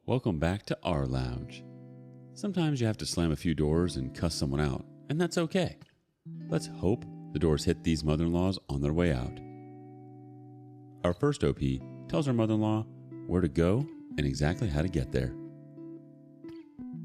Welcome back to rLounge. Sometimes you have to slam a few doors and cuss someone out, and that's okay. Let's hope the doors hit these mother-in-laws on their way out. Our first OP tells our mother-in-law where to go and exactly how to get there.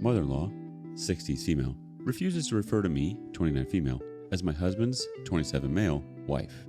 Mother-in-law, 60s female, refuses to refer to me, 29 female, as my husband's, 27 male, wife.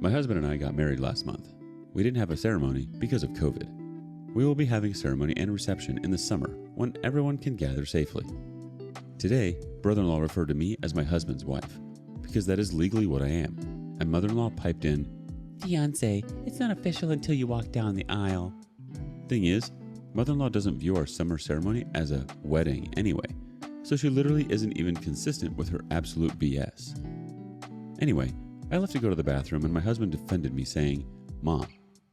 My husband and I got married last month. We didn't have a ceremony because of COVID. We will be having a ceremony and a reception in the summer when everyone can gather safely. Today, brother-in-law referred to me as my husband's wife because that is legally what I am, and mother-in-law piped in, "Fiancé, it's not official until you walk down the aisle." Thing is, mother-in-law doesn't view our summer ceremony as a wedding anyway, so she literally isn't even consistent with her absolute BS. Anyway, I left to go to the bathroom and my husband defended me saying, "Mom,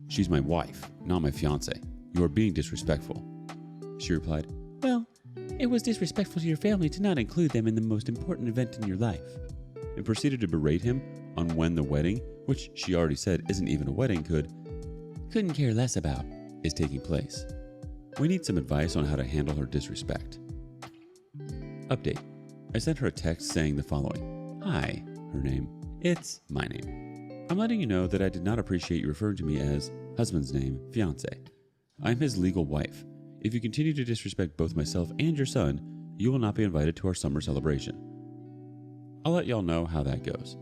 she's my wife, not my fiancé. You are being disrespectful." She replied, "Well, it was disrespectful to your family to not include them in the most important event in your life," and proceeded to berate him on when the wedding, which she already said isn't even a wedding, couldn't care less about, is taking place. We need some advice on how to handle her disrespect. Update. I sent her a text saying the following. "Hi," her name. It's my name. "I'm letting you know that I did not appreciate you referring to me as husband's name, fiancé. I'm his legal wife. If you continue to disrespect both myself and your son, you will not be invited to our summer celebration. I'll let y'all know how that goes.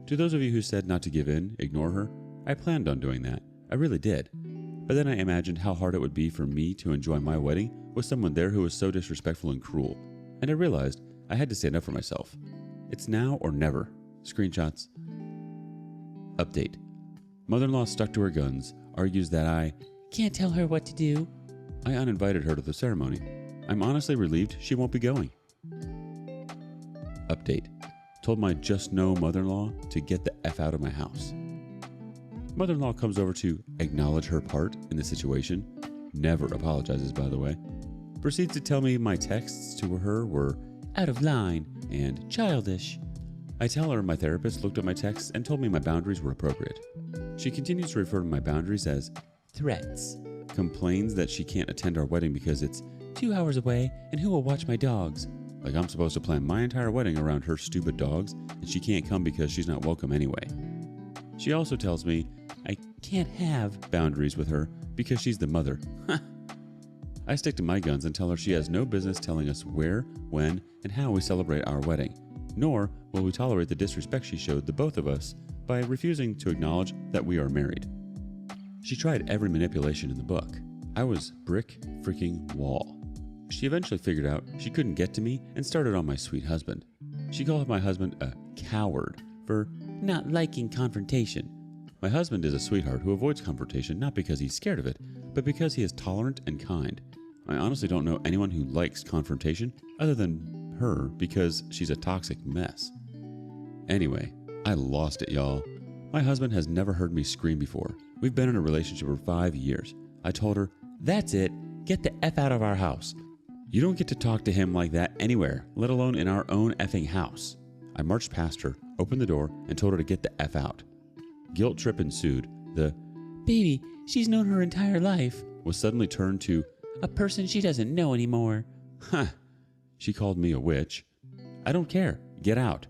To those of you who said not to give in, ignore her, I planned on doing that. I really did. But then I imagined how hard it would be for me to enjoy my wedding with someone there who was so disrespectful and cruel. And I realized I had to stand up for myself. It's now or never. Screenshots." Update. Mother-in-law stuck to her guns, argues that I can't tell her what to do. I uninvited her to the ceremony. I'm honestly relieved she won't be going. Update. Told my just no mother-in-law to get the F out of my house. Mother-in-law comes over to acknowledge her part in the situation. Never apologizes, by the way. Proceeds to tell me my texts to her were out of line and childish. I tell her my therapist looked at my texts and told me my boundaries were appropriate. She continues to refer to my boundaries as threats. Complains that she can't attend our wedding because it's 2 hours away and who will watch my dogs? Like I'm supposed to plan my entire wedding around her stupid dogs and she can't come because she's not welcome anyway. She also tells me I can't have boundaries with her because she's the mother. I stick to my guns and tell her she has no business telling us where, when, and how we celebrate our wedding, nor will we tolerate the disrespect she showed the both of us by refusing to acknowledge that we are married. She tried every manipulation in the book. I was brick freaking wall. She eventually figured out she couldn't get to me and started on my sweet husband. She called my husband a coward for not liking confrontation. My husband is a sweetheart who avoids confrontation not because he's scared of it, but because he is tolerant and kind. I honestly don't know anyone who likes confrontation other than her because she's a toxic mess. Anyway, I lost it, y'all. My husband has never heard me scream before. We've been in a relationship for 5 years. I told her, "That's it. Get the F out of our house." You don't get to talk to him like that anywhere, let alone in our own effing house. I marched past her, opened the door, and told her to get the F out. Guilt trip ensued. The "baby, she's known her entire life" was suddenly turned to a person she doesn't know anymore. Huh. She called me a witch. I don't care. Get out.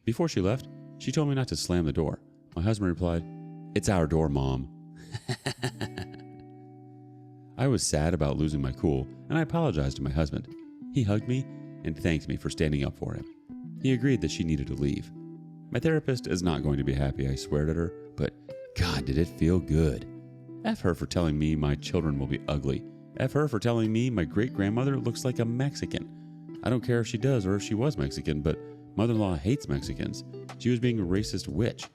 Before she left, she told me not to slam the door. My husband replied, "It's our door, Mom." I was sad about losing my cool, and I apologized to my husband. He hugged me and thanked me for standing up for him. He agreed that she needed to leave. My therapist is not going to be happy I sweared at her, but God, did it feel good. F her for telling me my children will be ugly. F her for telling me my great-grandmother looks like a Mexican. I don't care if she does or if she was Mexican, but mother-in-law hates Mexicans. She was being a racist witch.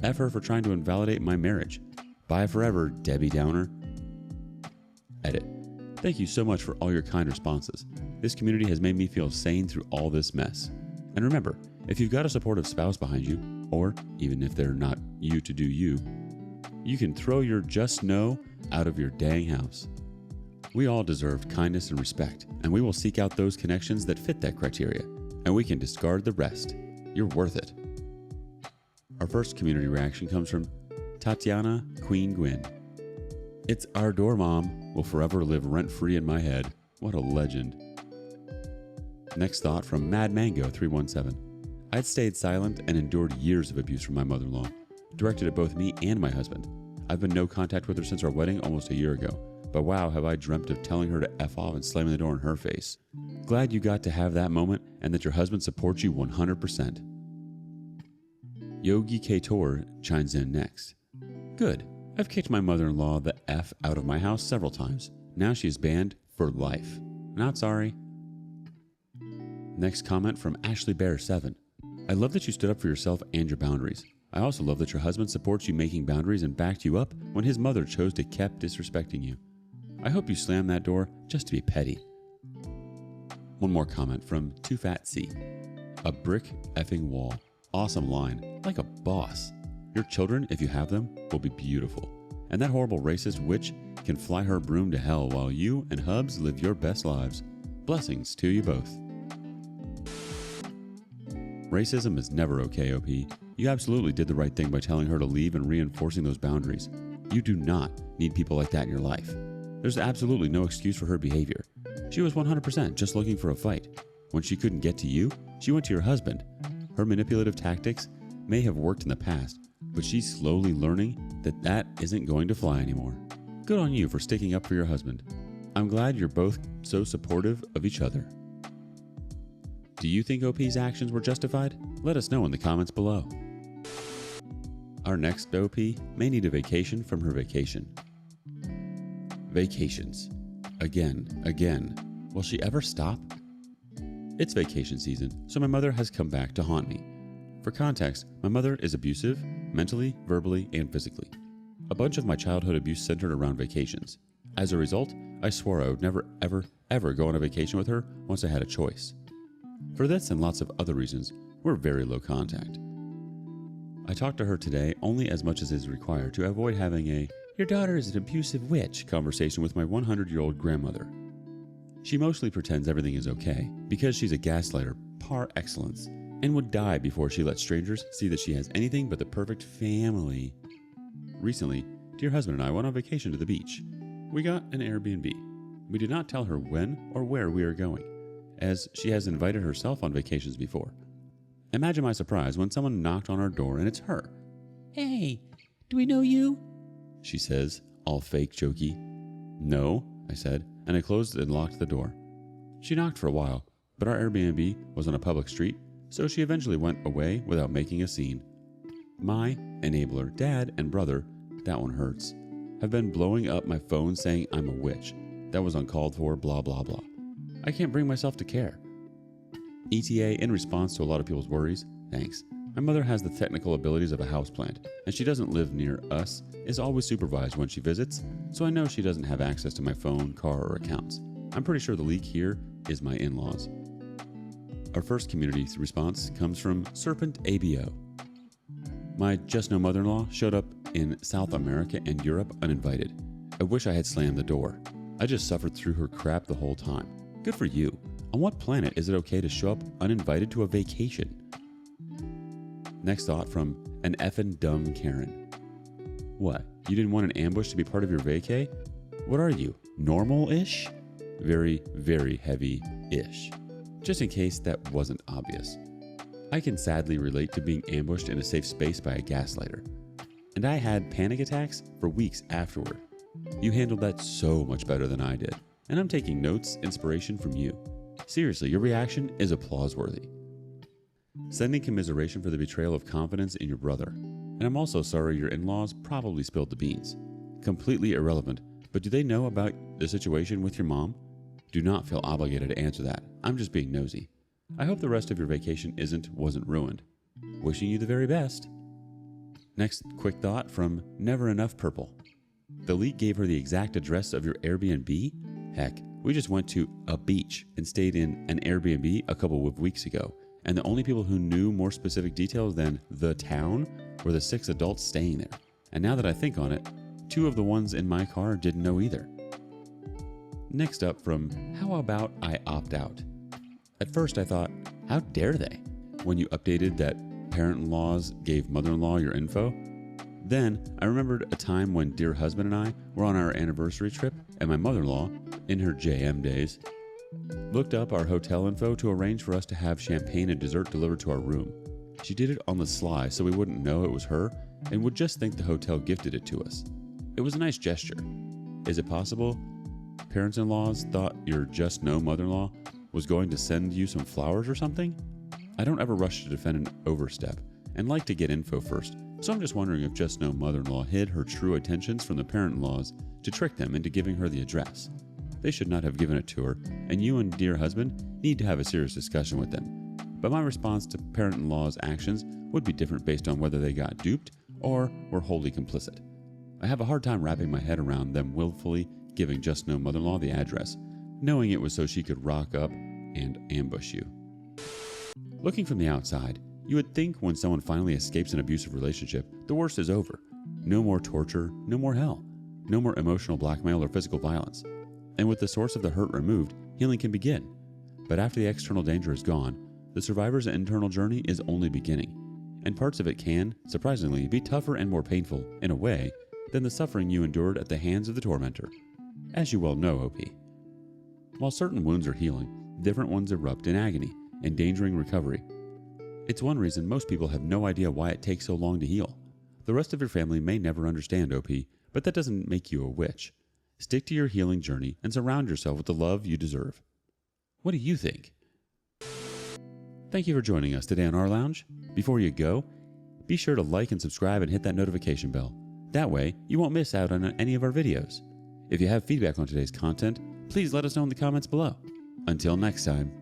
F her for trying to invalidate my marriage. Bye forever, Debbie Downer. Edit. Thank you so much for all your kind responses. This community has made me feel sane through all this mess. And remember, if you've got a supportive spouse behind you, or even if they're not you to do you, you can throw your just no out of your dang house. We all deserve kindness and respect, and we will seek out those connections that fit that criteria, and we can discard the rest. You're worth it. Our first community reaction comes from Tatiana Queen Gwyn. It's our door, Mom, will forever live rent-free in my head. What a legend. Next thought from Mad Mango 317. I'd stayed silent and endured years of abuse from my mother-in-law, directed at both me and my husband. I've been no contact with her since our wedding almost a year ago, but wow, have I dreamt of telling her to F off and slamming the door in her face. Glad you got to have that moment and that your husband supports you 100%. Yogi Kator chimes in next. Good. I've kicked my mother-in-law the F out of my house several times. Now she is banned for life. Not sorry. Next comment from Ashley Bear 7. I love that you stood up for yourself and your boundaries. I also love that your husband supports you making boundaries and backed you up when his mother chose to keep disrespecting you. I hope you slam that door just to be petty. One more comment from Too Fat C. A brick effing wall. Awesome line. Like a boss. Your children, if you have them, will be beautiful. And that horrible racist witch can fly her broom to hell while you and Hubs live your best lives. Blessings to you both. Racism is never okay, OP. You absolutely did the right thing by telling her to leave and reinforcing those boundaries. You do not need people like that in your life. There's absolutely no excuse for her behavior. She was 100% just looking for a fight. When she couldn't get to you, she went to your husband. Her manipulative tactics may have worked in the past, but she's slowly learning that isn't going to fly anymore. Good on you for sticking up for your husband. I'm glad you're both so supportive of each other. Do you think OP's actions were justified? Let us know in the comments below. Our next OP may need a vacation from her vacation. Vacations. Again. Will she ever stop? It's vacation season, so my mother has come back to haunt me. For context, my mother is abusive, mentally, verbally, and physically. A bunch of my childhood abuse centered around vacations. As a result, I swore I would never, ever go on a vacation with her once I had a choice. For this and lots of other reasons, we're very low contact. I talked to her today only as much as is required to avoid having a "your daughter is an abusive witch" conversation with my 100-year-old grandmother. She mostly pretends everything is okay because she's a gaslighter par excellence and would die before she lets strangers see that she has anything but the perfect family. Recently, dear husband and I went on vacation to the beach. We got an Airbnb. We did not tell her when or where we are going, as she has invited herself on vacations before. Imagine my surprise when someone knocked on our door and it's her. "Hey, do we know you?" she says, all fake jokey. "No," I said, and I closed and locked the door. She knocked for a while, but our Airbnb was on a public street, so she eventually went away without making a scene. My enabler, dad, and brother, that one hurts, have been blowing up my phone saying I'm a witch. That was uncalled for, blah, blah, blah. I can't bring myself to care. ETA, in response to a lot of people's worries, thanks. My mother has the technical abilities of a houseplant, and she doesn't live near us, is always supervised when she visits, so I know she doesn't have access to my phone, car, or accounts. I'm pretty sure the leak here is my in-laws. Our first community response comes from Serpent ABO. My just no mother-in-law showed up in South America and Europe uninvited. I wish I had slammed the door. I just suffered through her crap the whole time. Good for you. On what planet is it okay to show up uninvited to a vacation? Next thought from an effing dumb Karen. What, you didn't want an ambush to be part of your vacay? What are you, normal-ish? Very, very heavy-ish. Just in case that wasn't obvious. I can sadly relate to being ambushed in a safe space by a gaslighter. And I had panic attacks for weeks afterward. You handled that so much better than I did, and I'm taking notes, inspiration from you. Seriously, your reaction is applause-worthy. Sending commiseration for the betrayal of confidence in your brother. And I'm also sorry your in-laws probably spilled the beans. Completely irrelevant, but do they know about the situation with your mom? Do not feel obligated to answer that. I'm just being nosy. I hope the rest of your vacation wasn't ruined. Wishing you the very best. Next quick thought from Never Enough Purple. The leak gave her the exact address of your Airbnb? Heck, we just went to a beach and stayed in an Airbnb a couple of weeks ago, and the only people who knew more specific details than the town were the 6 adults staying there. And now that I think on it, 2 of the ones in my car didn't know either. Next up from How About I Opt Out? At first I thought, how dare they? When you updated that parent-in-laws gave mother-in-law your info, Then I remembered a time when dear husband and I were on our anniversary trip, and my mother-in-law, in her JM days, looked up our hotel info to arrange for us to have champagne and dessert delivered to our room. She did it on the sly so we wouldn't know it was her and would just think the hotel gifted it to us. It was a nice gesture. Is it possible parents-in-laws thought your just no mother-in-law was going to send you some flowers or something? I don't ever rush to defend an overstep and like to get info first, so I'm just wondering if just no mother-in-law hid her true intentions from the parent-in-laws to trick them into giving her the address. They should not have given it to her, and you and dear husband need to have a serious discussion with them. But my response to parent-in-law's actions would be different based on whether they got duped or were wholly complicit. I have a hard time wrapping my head around them willfully giving just no mother-in-law the address, knowing it was so she could rock up and ambush you. Looking from the outside, you would think when someone finally escapes an abusive relationship, the worst is over. No more torture, no more hell, no more emotional blackmail or physical violence. And with the source of the hurt removed, healing can begin. But after the external danger is gone, the survivor's internal journey is only beginning. And parts of it can, surprisingly, be tougher and more painful, in a way, than the suffering you endured at the hands of the tormentor. As you well know, OP. While certain wounds are healing, different ones erupt in agony, endangering recovery. It's one reason most people have no idea why it takes so long to heal. The rest of your family may never understand, OP, but that doesn't make you a witch. Stick to your healing journey and surround yourself with the love you deserve. What do you think? Thank you for joining us today on rLounge. Before you go, be sure to like and subscribe and hit that notification bell. That way, you won't miss out on any of our videos. If you have feedback on today's content, please let us know in the comments below. Until next time.